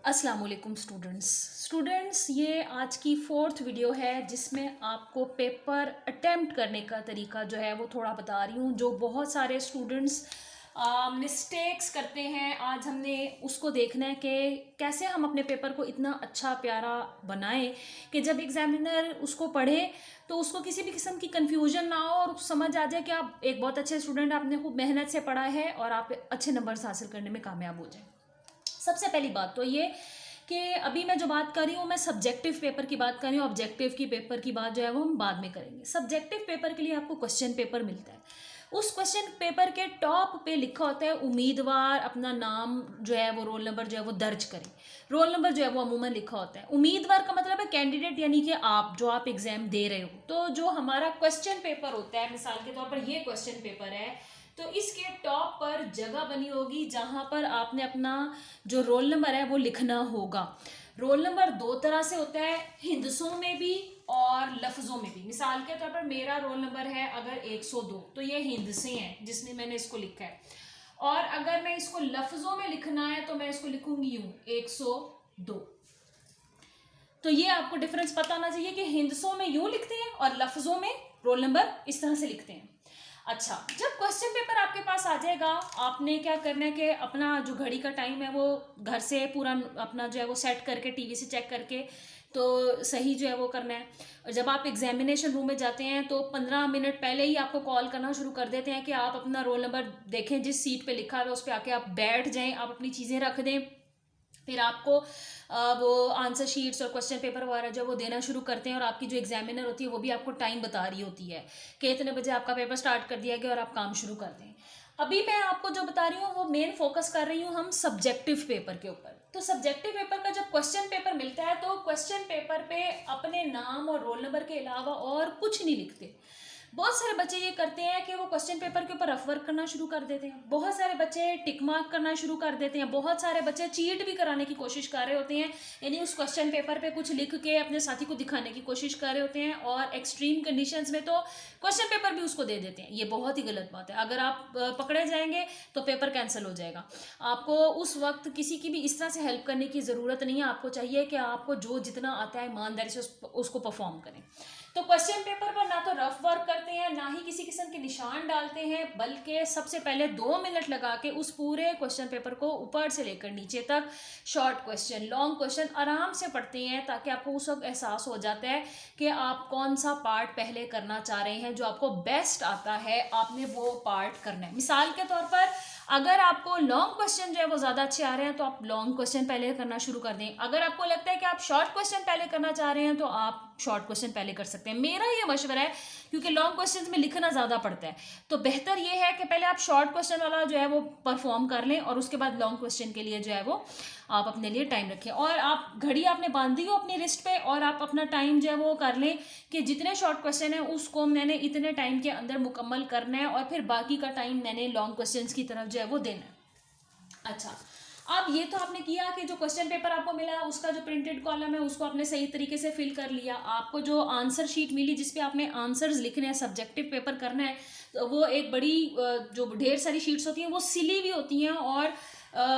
अस्सलाम वालेकुम स्टूडेंट्स, ये आज की फोर्थ वीडियो है जिसमें आपको पेपर अटेम्प्ट करने का तरीका जो है वो थोड़ा बता रही हूँ। जो बहुत सारे स्टूडेंट्स मिस्टेक्स करते हैं, आज हमने उसको देखना है कि कैसे हम अपने पेपर को इतना अच्छा प्यारा बनाएं कि जब एग्जामिनर उसको पढ़े तो उसको किसी भी किस्म की कन्फ्यूजन ना हो और समझ आ जाए कि आप एक बहुत अच्छे स्टूडेंट, आपने खूब मेहनत से पढ़ा है और आप अच्छे नंबर्स हासिल करने में कामयाब हो जाए। सबसे पहली बात तो ये कि अभी मैं जो बात कर रही हूँ मैं सब्जेक्टिव पेपर की बात कर रही हूँ। ऑब्जेक्टिव की पेपर की बात जो है वो हम बाद में करेंगे। सब्जेक्टिव पेपर के लिए आपको क्वेश्चन पेपर मिलता है। उस क्वेश्चन पेपर के टॉप पे लिखा होता है उम्मीदवार अपना नाम जो है वो रोल नंबर जो है वो दर्ज करें। रोल नंबर जो है वो अमूमन लिखा होता है। उम्मीदवार का मतलब है कैंडिडेट, यानी कि आप जो आप एग्जाम दे रहे हो। तो जो हमारा क्वेश्चन पेपर होता है, मिसाल के तौर पर ये क्वेश्चन पेपर है, तो इसके टॉप पर जगह बनी होगी जहां पर आपने अपना जो रोल नंबर है वो लिखना होगा। रोल नंबर दो तरह से होता है, हिंदसों में भी और लफ्जों में भी। मिसाल के तौर पर मेरा रोल नंबर है अगर 102, तो ये हिंदसे हैं जिसने मैंने इसको लिखा है। और अगर मैं इसको लफ्जों में लिखना है तो मैं इसको लिखूंगी यूं 102। तो ये आपको डिफरेंस पता होना चाहिए कि हिंदसों में यूं लिखते हैं और लफ्जों में रोल नंबर इस तरह से लिखते हैं। अच्छा, जब क्वेश्चन पेपर आपके पास आ जाएगा, आपने क्या करना है कि अपना जो घड़ी का टाइम है वो घर से पूरा अपना जो है वो सेट करके टीवी से चेक करके तो सही जो है वो करना है। और जब आप एग्जामिनेशन रूम में जाते हैं तो 15 मिनट पहले ही आपको कॉल करना शुरू कर देते हैं कि आप अपना रोल नंबर देखें, जिस सीट पे लिखा हुआ है उस पर आके आप बैठ जाएं, आप अपनी चीज़ें रख दें। फिर आपको वो आंसर शीट्स और क्वेश्चन पेपर वगैरह जो वो देना शुरू करते हैं और आपकी जो एग्जामिनर होती है वो भी आपको टाइम बता रही होती है कि इतने बजे आपका पेपर स्टार्ट कर दिया गया और आप काम शुरू कर दें। अभी मैं आपको जो बता रही हूँ वो मेन फोकस कर रही हूँ हम सब्जेक्टिव पेपर के ऊपर। तो सब्जेक्टिव पेपर का जब क्वेश्चन पेपर मिलता है तो क्वेश्चन पेपर पे अपने नाम और रोल नंबर के अलावा और कुछ नहीं लिखते। बहुत सारे बच्चे ये करते हैं कि वो क्वेश्चन पेपर के ऊपर रफ वर्क करना शुरू कर देते हैं। बहुत सारे बच्चे टिक मार्क करना शुरू कर देते हैं। बहुत सारे बच्चे चीट भी कराने की कोशिश कर रहे होते हैं, यानी उस क्वेश्चन पेपर पे कुछ लिख के अपने साथी को दिखाने की कोशिश कर रहे होते हैं और एक्सट्रीम कंडीशंस में तो क्वेश्चन पेपर भी उसको दे देते हैं। ये बहुत ही गलत बात है। अगर आप पकड़े जाएंगे तो पेपर कैंसिल हो जाएगा। आपको उस वक्त किसी की भी इस तरह से हेल्प करने की ज़रूरत नहीं है। आपको चाहिए कि आपको जो जितना आता है ईमानदारी से उसको परफॉर्म करें। तो क्वेश्चन पेपर पर ना तो रफ वर्क करते हैं, ना ही किसी किस्म के निशान डालते हैं, बल्कि सबसे पहले 2 मिनट लगा के उस पूरे क्वेश्चन पेपर को ऊपर से लेकर नीचे तक शॉर्ट क्वेश्चन, लॉन्ग क्वेश्चन आराम से पढ़ते हैं, ताकि आपको उस वक्त एहसास हो जाता है कि आप कौन सा पार्ट पहले करना चाह रहे हैं। जो आपको बेस्ट आता है आपने वो पार्ट करना है। मिसाल के तौर पर अगर आपको लॉन्ग क्वेश्चन जो है वो ज़्यादा अच्छे आ रहे हैं तो आप लॉन्ग क्वेश्चन पहले करना शुरू कर दें। अगर आपको लगता है कि आप शॉर्ट क्वेश्चन पहले करना चाह रहे हैं तो आप शॉर्ट क्वेश्चन पहले कर सकते हैं। मेरा ये मशवरा है, क्योंकि लॉन्ग क्वेश्चन में लिखना ज़्यादा पड़ता है, तो बेहतर ये है कि पहले आप शॉर्ट क्वेश्चन वाला जो है वो परफॉर्म कर लें और उसके बाद लॉन्ग क्वेश्चन के लिए जो है वो आप अपने लिए टाइम रखें। और आप घड़ी आपने बांधी हो अपनी रिस्ट पे और आप अपना टाइम जो है वो कर लें कि जितने शॉर्ट क्वेश्चन है उसको मैंने इतने टाइम के अंदर मुकम्मल करना है और फिर बाकी का टाइम मैंने लॉन्ग क्वेश्चन की तरफ जो है वो देना है। अच्छा, अब ये तो आपने किया कि जो क्वेश्चन पेपर आपको मिला उसका जो प्रिंटेड कॉलम है उसको आपने सही तरीके से फिल कर लिया। आपको जो आंसर शीट मिली जिसपे आपने आंसर्स लिखने हैं, सब्जेक्टिव पेपर करना है, तो वो एक बड़ी जो ढेर सारी शीट्स होती हैं वो सिली भी होती हैं और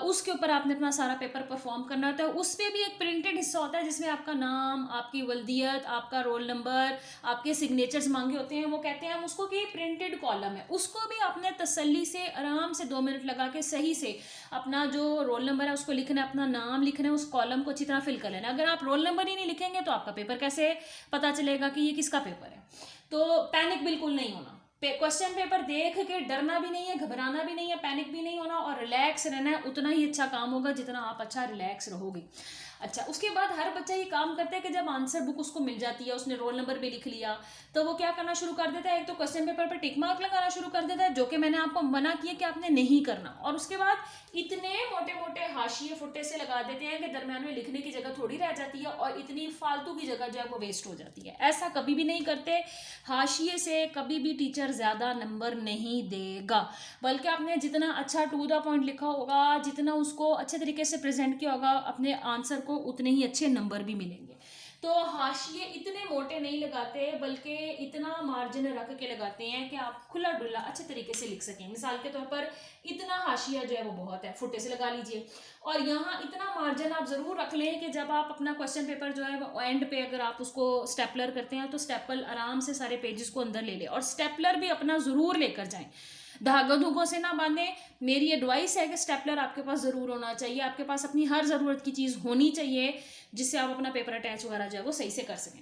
उसके ऊपर आपने अपना सारा पेपर परफॉर्म करना होता है। उस पर भी एक प्रिंटेड हिस्सा होता है जिसमें आपका नाम, आपकी वल्दियत, आपका रोल नंबर, आपके सिग्नेचर्स मांगे होते हैं। वो कहते हैं हम उसको कि प्रिंटेड कॉलम है, उसको भी आपने तसल्ली से आराम से 2 मिनट लगा के सही से अपना जो रोल नंबर है उसको लिखना है, अपना नाम लिखना है, उस कॉलम को अच्छी तरह फिल कर लेना। अगर आप रोल नंबर ही नहीं लिखेंगे तो आपका पेपर कैसे पता चलेगा कि ये किसका पेपर है। तो पैनिक बिल्कुल नहीं होना। क्वेश्चन पेपर देख के डरना भी नहीं है, घबराना भी नहीं है, पैनिक भी नहीं होना और रिलैक्स रहना है। उतना ही अच्छा काम होगा जितना आप अच्छा रिलैक्स रहोगे। अच्छा, उसके बाद हर बच्चा ये काम करता है कि जब आंसर बुक उसको मिल जाती है, उसने रोल नंबर भी लिख लिया, तो वो क्या करना शुरू कर देता है, एक तो क्वेश्चन पेपर पर टिक मार्क लगाना शुरू कर देता है, जो कि मैंने आपको मना किया कि आपने नहीं करना। और उसके बाद इतने मोटे मोटे हाशिए फुट्टे से लगा देते हैं कि दरम्यान में लिखने की जगह थोड़ी रह जाती है और इतनी फालतू की जगह जो है वो वेस्ट हो जाती है। ऐसा कभी भी नहीं करते। हाशिए से कभी भी टीचर ज़्यादा नंबर नहीं देगा, बल्कि आपने जितना अच्छा टू द पॉइंट लिखा होगा, जितना उसको अच्छे तरीके से प्रेजेंट किया होगा अपने आंसर को, उतने ही अच्छे नंबर भी मिलेंगे। तो हाशिए इतने मोटे नहीं लगाते, बल्कि इतना मार्जिन रख के लगाते हैं कि आप खुला डुला अच्छे तरीके से लिख सकें। मिसाल के तौर पर इतना हाशिया जो है वो बहुत है, फुटे से लगा लीजिए। और यहाँ इतना मार्जिन आप ज़रूर रख लें कि जब आप अपना क्वेश्चन पेपर जो है वो एंड पे अगर आप उसको स्टेपलर करते हैं तो स्टेपल आराम से सारे पेजेस को अंदर ले ले, और स्टेपलर भी अपना ज़रूर लेकर जाएं, धागों धुगों से ना बांधें। मेरी एडवाइस है कि स्टेपलर आपके पास ज़रूर होना चाहिए, आपके पास अपनी हर ज़रूरत की चीज़ होनी चाहिए जिससे आप अपना पेपर अटैच वगैरह जो है वो सही से कर सकें।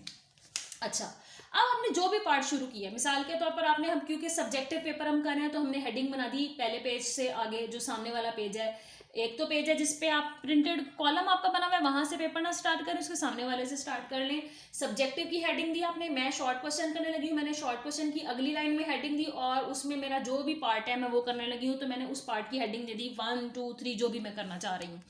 अच्छा, अब हमने जो भी पार्ट शुरू किया, मिसाल के तौर पर आपने, हम क्योंकि सब्जेक्टिव पेपर हम कर रहे हैं तो हमने हेडिंग बना दी पहले पेज से आगे, जो सामने वाला पेज है, एक तो पेज है जिसपे आप प्रिंटेड कॉलम आपका बना हुआ है, वहां से पेपर ना स्टार्ट करें, उसके सामने वाले से स्टार्ट कर लें। सब्जेक्टिव की हेडिंग दी आपने, मैं शॉर्ट क्वेश्चन करने लगी हूँ, मैंने शॉर्ट क्वेश्चन की अगली लाइन में हेडिंग दी और उसमें मेरा जो भी पार्ट है मैं वो करने लगी हूँ, तो मैंने उस पार्ट की हेडिंग दे दी 1 2 3 जो भी मैं करना चाह रही हूँ।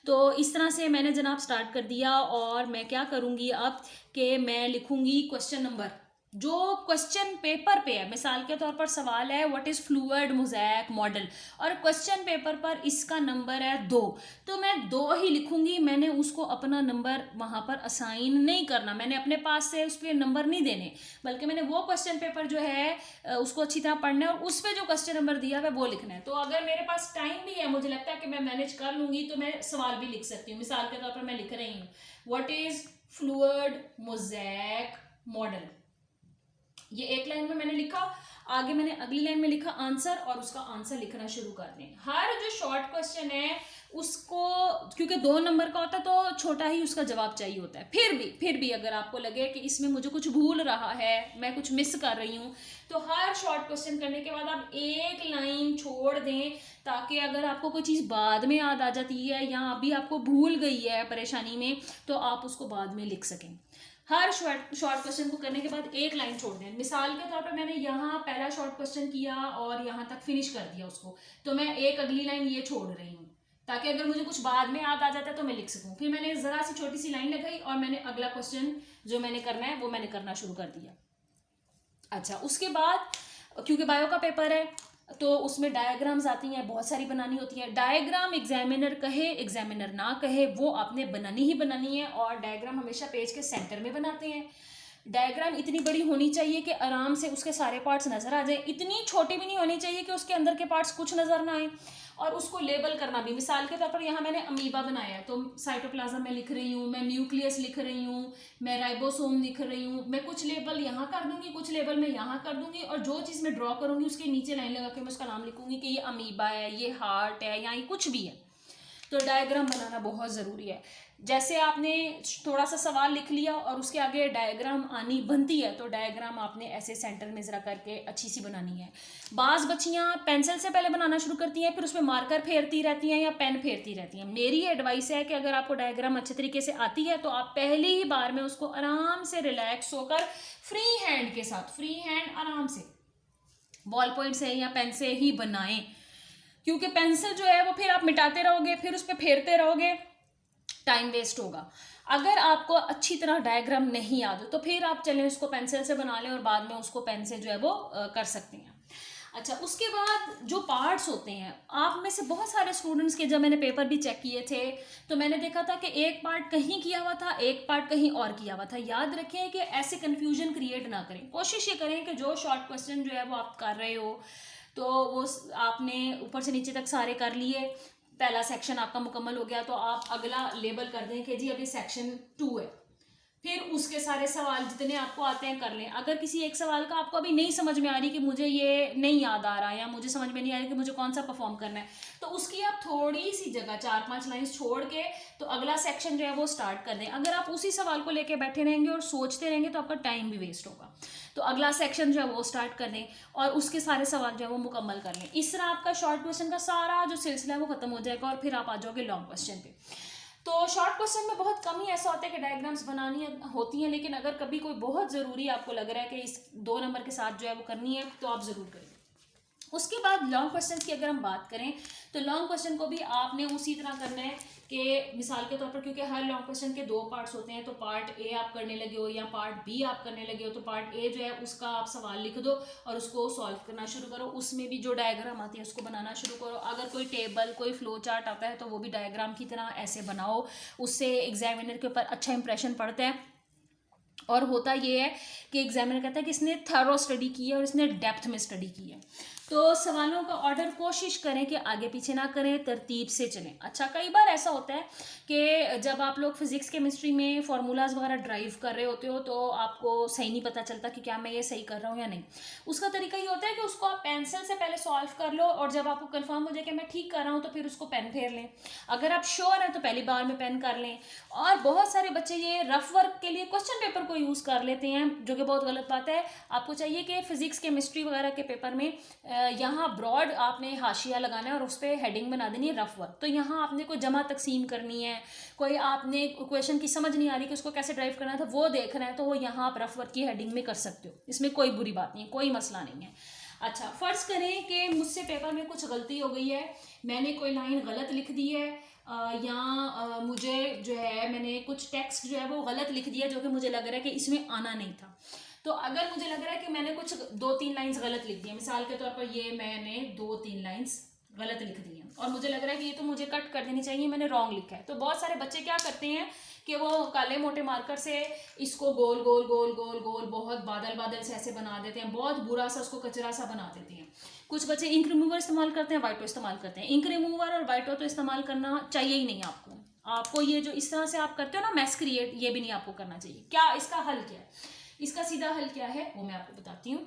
तो इस तरह से मैंने जनाब स्टार्ट कर दिया। और मैं क्या करूँगी अब कि मैं लिखूँगी क्वेश्चन नंबर जो क्वेश्चन पेपर पे है। मिसाल के तौर पर सवाल है what is fluid mosaic model, और क्वेश्चन पेपर पर इसका नंबर है 2, तो मैं 2 ही लिखूंगी। मैंने उसको अपना नंबर वहाँ पर असाइन नहीं करना, मैंने अपने पास से उस पर नंबर नहीं देने, बल्कि मैंने वो क्वेश्चन पेपर जो है उसको अच्छी तरह पढ़ना है और उस पर जो क्वेश्चन नंबर दिया है वो लिखना है। तो अगर मेरे पास टाइम भी है, मुझे लगता है कि मैं मैनेज कर लूँगी, तो मैं सवाल भी लिख सकती हूँ। मिसाल के तौर पर मैं लिख रही हूँ what is fluid mosaic model, ये एक लाइन में मैंने लिखा, आगे मैंने अगली लाइन में लिखा आंसर और उसका आंसर लिखना शुरू कर दें। हर जो शॉर्ट क्वेश्चन है उसको, क्योंकि 2 नंबर का होता है तो छोटा ही उसका जवाब चाहिए होता है। फिर भी अगर आपको लगे कि इसमें मुझे कुछ भूल रहा है, मैं कुछ मिस कर रही हूँ, तो हर शॉर्ट क्वेश्चन करने के बाद आप एक लाइन छोड़ दें, ताकि अगर आपको कोई चीज़ बाद में याद आ जाती है या अभी आपको भूल गई है परेशानी में, तो आप उसको बाद में लिख सकें। हर शॉर्ट क्वेश्चन को करने के बाद एक लाइन छोड़ दें। मिसाल के तौर पर मैंने यहाँ पहला शॉर्ट क्वेश्चन किया और यहाँ तक फिनिश कर दिया उसको, तो मैं एक अगली लाइन ये छोड़ रही हूँ ताकि अगर मुझे कुछ बाद में याद आ जाता है तो मैं लिख सकूँ। फिर मैंने ज़रा सी छोटी सी लाइन लगाई और मैंने अगला क्वेश्चन जो मैंने करना है वो मैंने करना शुरू कर दिया। अच्छा, उसके बाद क्योंकि बायो का पेपर है तो उसमें डायग्राम्स आती हैं, बहुत सारी बनानी होती हैं। डायग्राम एग्जामिनर कहे एग्जामिनर ना कहे, वो आपने बनानी ही बनानी है, और डायग्राम हमेशा पेज के सेंटर में बनाते हैं। डायग्राम इतनी बड़ी होनी चाहिए कि आराम से उसके सारे पार्ट्स नजर आ जाए, इतनी छोटी भी नहीं होनी चाहिए कि उसके अंदर के पार्ट्स कुछ नजर ना आए। और उसको लेबल करना भी, मिसाल के तौर पर यहाँ मैंने अमीबा बनाया है तो साइटोप्लाज्म में लिख रही हूँ, मैं न्यूक्लियस लिख रही हूँ, मैं राइबोसोम लिख रही हूँ, मैं कुछ लेबल यहाँ कर दूंगी, कुछ लेबल मैं यहाँ कर दूंगी, और जो चीज़ मैं ड्रॉ करूंगी उसके नीचे लाइन लगा के मैं उसका नाम लिखूंगी कि ये अमीबा है, ये हार्ट है, या ये कुछ भी है। तो डायग्राम बनाना बहुत ज़रूरी है। जैसे आपने थोड़ा सा सवाल लिख लिया और उसके आगे डायग्राम आनी बनती है, तो डायग्राम आपने ऐसे सेंटर में ज़रा करके अच्छी सी बनानी है। बाज़ बच्चियाँ पेंसिल से पहले बनाना शुरू करती हैं, फिर उसमें मार्कर फेरती रहती हैं या पेन फेरती रहती हैं। मेरी एडवाइस है कि अगर आपको डायग्राम अच्छे तरीके से आती है तो आप पहली ही बार में उसको आराम से रिलैक्स होकर फ्री हैंड के साथ, फ्री हैंड आराम से बॉल पॉइंट से या पेन से ही बनाएं, क्योंकि पेंसिल जो है वो फिर आप मिटाते रहोगे, फिर उस पर फेरते रहोगे, टाइम वेस्ट होगा। अगर आपको अच्छी तरह डायग्राम नहीं याद हो तो फिर आप चलें उसको पेंसिल से बना लें और बाद में उसको पेन से जो है वो कर सकते हैं। अच्छा, उसके बाद जो पार्ट्स होते हैं, आप में से बहुत सारे स्टूडेंट्स के जब मैंने पेपर भी चेक किए थे तो मैंने देखा था कि एक पार्ट कहीं किया हुआ था, एक पार्ट कहीं और किया हुआ था। याद रखें कि ऐसे कन्फ्यूजन क्रिएट ना करें। कोशिश ये करें कि जो शॉर्ट क्वेश्चन जो है वो आप कर रहे हो तो वो आपने ऊपर से नीचे तक सारे कर लिए, पहला सेक्शन आपका मुकम्मल हो गया, तो आप अगला लेबल कर दें कि जी अभी सेक्शन 2 है। फिर उसके सारे सवाल जितने आपको आते हैं कर लें। अगर किसी एक सवाल का आपको अभी नहीं समझ में आ रही कि मुझे ये नहीं याद आ रहा या मुझे समझ में नहीं आ रही कि मुझे कौन सा परफॉर्म करना है, तो उसकी आप थोड़ी सी जगह 4-5 लाइंस छोड़ के तो अगला सेक्शन जो है वो स्टार्ट कर दें। अगर आप उसी सवाल को लेके बैठे रहेंगे और सोचते रहेंगे तो आपका टाइम भी वेस्ट होगा। तो अगला सेक्शन जो है वो स्टार्ट कर दें और उसके सारे सवाल जो है वो मुकम्मल कर लें। इस तरह आपका शॉर्ट क्वेश्चन का सारा जो सिलसिला है वो खत्म हो जाएगा और फिर आप आ जाओगे लॉन्ग क्वेश्चन पे। तो शॉर्ट क्वेश्चन में बहुत कम ही ऐसा होता है कि डायग्राम्स बनानी होती हैं, लेकिन अगर कभी कोई बहुत ज़रूरी आपको लग रहा है कि इस 2 नंबर के साथ जो है वो करनी है तो आप ज़रूर करें। उसके बाद लॉन्ग क्वेश्चन की अगर हम बात करें तो लॉन्ग क्वेश्चन को भी आपने उसी तरह करना है कि मिसाल के तौर पर, क्योंकि हर लॉन्ग क्वेश्चन के 2 पार्ट्स होते हैं, तो पार्ट ए आप करने लगे हो या पार्ट बी आप करने लगे हो, तो पार्ट ए जो है उसका आप सवाल लिख दो और उसको सॉल्व करना शुरू करो। उसमें भी जो डायग्राम आती है उसको बनाना शुरू करो। अगर कोई टेबल कोई फ्लो चार्ट आता है तो वो भी डायग्राम की तरह ऐसे बनाओ, उससे एग्जामिनर के ऊपर अच्छा इंप्रेशन पड़ता है। और होता ये है कि एग्जामिनर कहता है कि इसने थरो स्टडी की है और इसने डेप्थ में स्टडी की है। तो सवालों का ऑर्डर कोशिश करें कि आगे पीछे ना करें, तरतीब से चलें। अच्छा, कई बार ऐसा होता है कि जब आप लोग फिजिक्स केमिस्ट्री में फार्मूलाज वगैरह ड्राइव कर रहे होते हो तो आपको सही नहीं पता चलता कि क्या मैं ये सही कर रहा हूँ या नहीं। उसका तरीका ये होता है कि उसको आप पेंसिल से पहले सॉल्व कर लो, और जब आपको कंफर्म हो जाए कि मैं ठीक कर रहा हूँ तो फिर उसको पेन फेर लें। अगर आप श्योर हैं तो पहली बार में पेन कर लें। और बहुत सारे बच्चे ये रफ वर्क के लिए क्वेश्चन पेपर को यूज़ कर लेते हैं, जो कि बहुत गलत बात है। आपको चाहिए कि फिजिक्स केमिस्ट्री वगैरह के पेपर में यहाँ ब्रॉड आपने हाशिया लगाना है और उस पर हेडिंग बना देनी है रफ वर्क। तो यहाँ आपने कोई जमा तकसीम करनी है, कोई आपने क्वेश्चन की समझ नहीं आ रही कि उसको कैसे ड्राइव करना था, वो देखना है, तो वो यहाँ आप रफ वर्क की हेडिंग में कर सकते हो। इसमें कोई बुरी बात नहीं है, कोई मसला नहीं है। अच्छा, फर्ज करें कि मुझसे पेपर में कुछ गलती हो गई है, मैंने कोई लाइन गलत लिख दी है, या मुझे जो है मैंने कुछ टेक्स्ट जो है वो गलत लिख दिया जो कि मुझे लग रहा है कि इसमें आना नहीं था। तो अगर मुझे लग रहा है कि मैंने कुछ 2-3 लाइंस गलत लिख दी है, मिसाल के तौर पर ये मैंने 2-3 लाइंस गलत लिख दी हैं और मुझे लग रहा है कि ये तो मुझे कट कर देनी चाहिए, मैंने रॉन्ग लिखा है, तो बहुत सारे बच्चे क्या करते हैं कि वो काले मोटे मार्कर से इसको गोल गोल गोल गोल गोल बहुत बादल बादल से ऐसे बना देते हैं, बहुत बुरा सा उसको कचरा सा बना देते हैं। कुछ बच्चे इंक रिमूवर इस्तेमाल करते हैं, वाइटो इस्तेमाल करते हैं। इंक रिमूवर और वाइटो तो इस्तेमाल करना चाहिए ही नहीं आपको ये जो इस तरह से आप करते हो ना मैस क्रिएट, ये भी नहीं आपको करना चाहिए। क्या इसका हल क्या है? इसका सीधा हल क्या है वो मैं आपको बताती हूँ।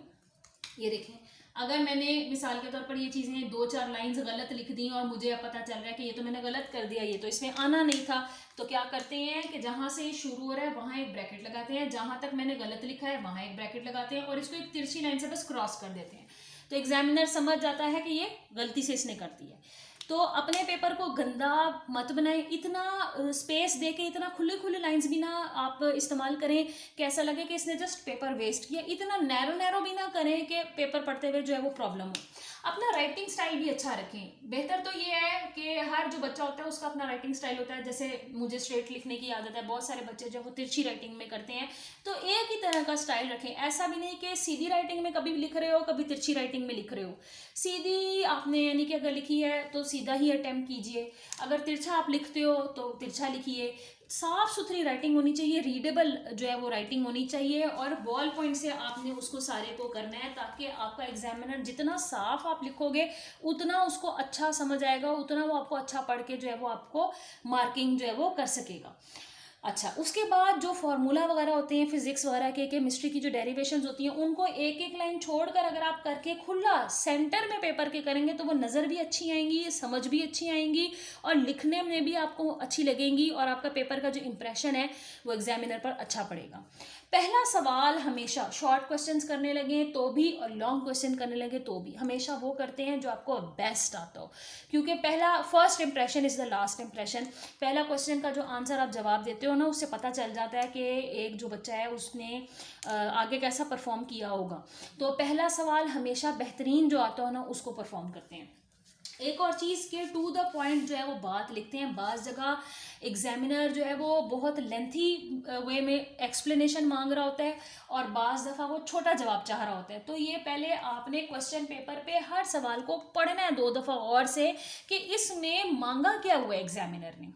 ये देखें, अगर मैंने मिसाल के तौर पर ये चीज़ें 2-4 लाइंस गलत लिख दी और मुझे अब पता चल रहा है कि ये तो मैंने गलत कर दिया, ये तो इसमें आना नहीं था, तो क्या करते हैं कि जहाँ से शुरू हो रहा है वहाँ एक ब्रैकेट लगाते हैं, जहाँ तक मैंने गलत लिखा है वहाँ एक ब्रैकेट लगाते हैं और इसको एक तिरछी लाइन से बस क्रॉस कर देते हैं। तो एग्जामिनर समझ जाता है कि ये गलती से इसने कर दी है। तो अपने पेपर को गंदा मत बनाएं, इतना स्पेस दे के इतना खुले खुले लाइंस भी ना आप इस्तेमाल करें कि ऐसा लगे कि इसने जस्ट पेपर वेस्ट किया। इतना नैरो नैरो भी ना करें कि पेपर पढ़ते हुए जो है वो प्रॉब्लम हो। अपना राइटिंग स्टाइल भी अच्छा रखें। बेहतर तो ये है कि हर जो बच्चा होता है उसका अपना राइटिंग स्टाइल होता है। जैसे मुझे स्ट्रेट लिखने की आदत है, बहुत सारे बच्चे जो वो तिरछी राइटिंग में करते हैं, तो एक ही तरह का स्टाइल रखें। ऐसा भी नहीं कि सीधी राइटिंग में कभी लिख रहे हो कभी तिरछी राइटिंग में लिख रहे हो। सीधी आपने यानी कि अगर लिखी है तो सीधा ही अटेम्प्ट कीजिए, अगर तिरछा आप लिखते हो तो तिरछा लिखिए। साफ सुथरी राइटिंग होनी चाहिए, रीडेबल जो है वो राइटिंग होनी चाहिए, और बॉल पॉइंट से आपने उसको सारे को करना है ताकि आपका एग्जामिनर जितना साफ आप लिखोगे उतना उसको अच्छा समझ आएगा, उतना वो आपको अच्छा पढ़ के जो है वो आपको मार्किंग जो है वो कर सकेगा। अच्छा, उसके बाद जो फार्मूला वगैरह होते हैं फिजिक्स वगैरह के केमिस्ट्री की जो डेरिवेशंस होती हैं उनको एक एक लाइन छोड़कर अगर आप करके खुला सेंटर में पेपर के करेंगे तो वो नज़र भी अच्छी आएंगी, समझ भी अच्छी आएंगी और लिखने में भी आपको अच्छी लगेंगी, और आपका पेपर का जो इंप्रेशन है वो एग्जामिनर पर अच्छा पड़ेगा। पहला सवाल हमेशा शॉर्ट क्वेश्चंस करने लगे तो भी और लॉन्ग क्वेश्चन करने लगे तो भी हमेशा वो करते हैं जो आपको बेस्ट आता हो, क्योंकि पहला first impression is the last impression. पहला क्वेश्चन का जो आंसर आप जवाब देते हो ना, उससे पता चल जाता है कि एक जो बच्चा है उसने आगे कैसा परफॉर्म किया होगा। तो पहला सवाल हमेशा बेहतरीन जो आता हो ना उसको परफॉर्म करते हैं। एक और चीज़ के टू द पॉइंट जो है वो बात लिखते हैं। बाज़ जगह एग्जामिनर जो है वो बहुत लेंथी वे में एक्सप्लेनेशन मांग रहा होता है और बाज़ दफ़ा वो छोटा जवाब चाह रहा होता है। तो ये पहले आपने क्वेश्चन पेपर पे हर सवाल को पढ़ना है 2 दफ़ा और से कि इसमें मांगा क्या हुआ एग्जामिनर ने।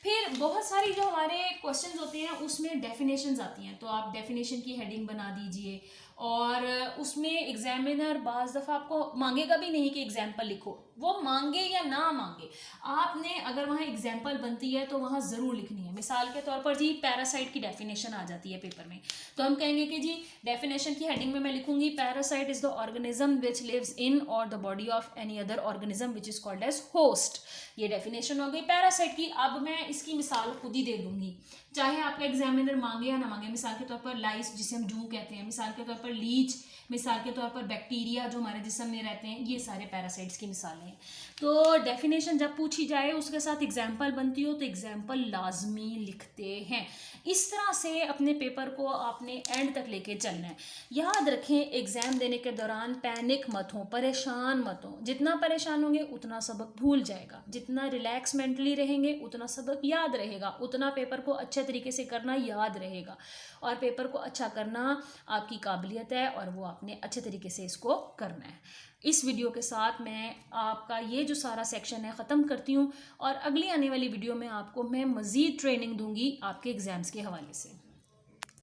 फिर बहुत सारी जो हमारे क्वेश्चन होते हैं उसमें डेफिनेशंस आती हैं, तो आप डेफिनेशन की हेडिंग बना दीजिए, और उसमें एग्जामिनर बाज़ दफ़ा आपको मांगेगा भी नहीं कि एग्जाम्पल लिखो, वो मांगे या ना मांगे आपने अगर वहाँ एग्जाम्पल बनती है तो वहाँ ज़रूर लिखनी है। मिसाल के तौर पर जी पैरासाइट की डेफिनेशन आ जाती है पेपर में, तो हम कहेंगे कि जी डेफिनेशन की हेडिंग में मैं लिखूंगी parasite is the organism which lives in or the body of any other organism which is called as host. ये डेफिनेशन हो गई पैरासाइट की। अब मैं इसकी मिसाल खुद ही दे दूंगी, चाहे आपका एग्जामिनर मांगे या ना मांगे। मिसाल के तौर पर लाइस जिसे हम जू कहते हैं, मिसाल के तौर पर लीच, मिसाल के तौर पर बैक्टीरिया जो हमारे जिस्म में रहते हैं, ये सारे पैरासाइट्स की मिसालें हैं। तो डेफिनेशन जब पूछी जाए उसके साथ एग्जाम्पल बनती हो तो एग्जाम्पल लाजमी लिखते हैं। इस तरह से अपने पेपर को आपने एंड तक लेके चलना है। याद रखें एग्ज़ाम देने के दौरान पैनिक मत हो, परेशान मत हो। जितना परेशान होंगे उतना सबक भूल जाएगा, जितना रिलैक्स मेंटली रहेंगे उतना सबक याद रहेगा, उतना पेपर को अच्छे तरीके से करना याद रहेगा, और पेपर को अच्छा करना आपकी काबिलियत है और वो आपने अच्छे तरीके से इसको करना है। इस वीडियो के साथ मैं आपका ये जो सारा सेक्शन है ख़त्म करती हूँ, और अगली आने वाली वीडियो में आपको मैं मज़ीद ट्रेनिंग दूंगी आपके एग्ज़ाम्स के हवाले से।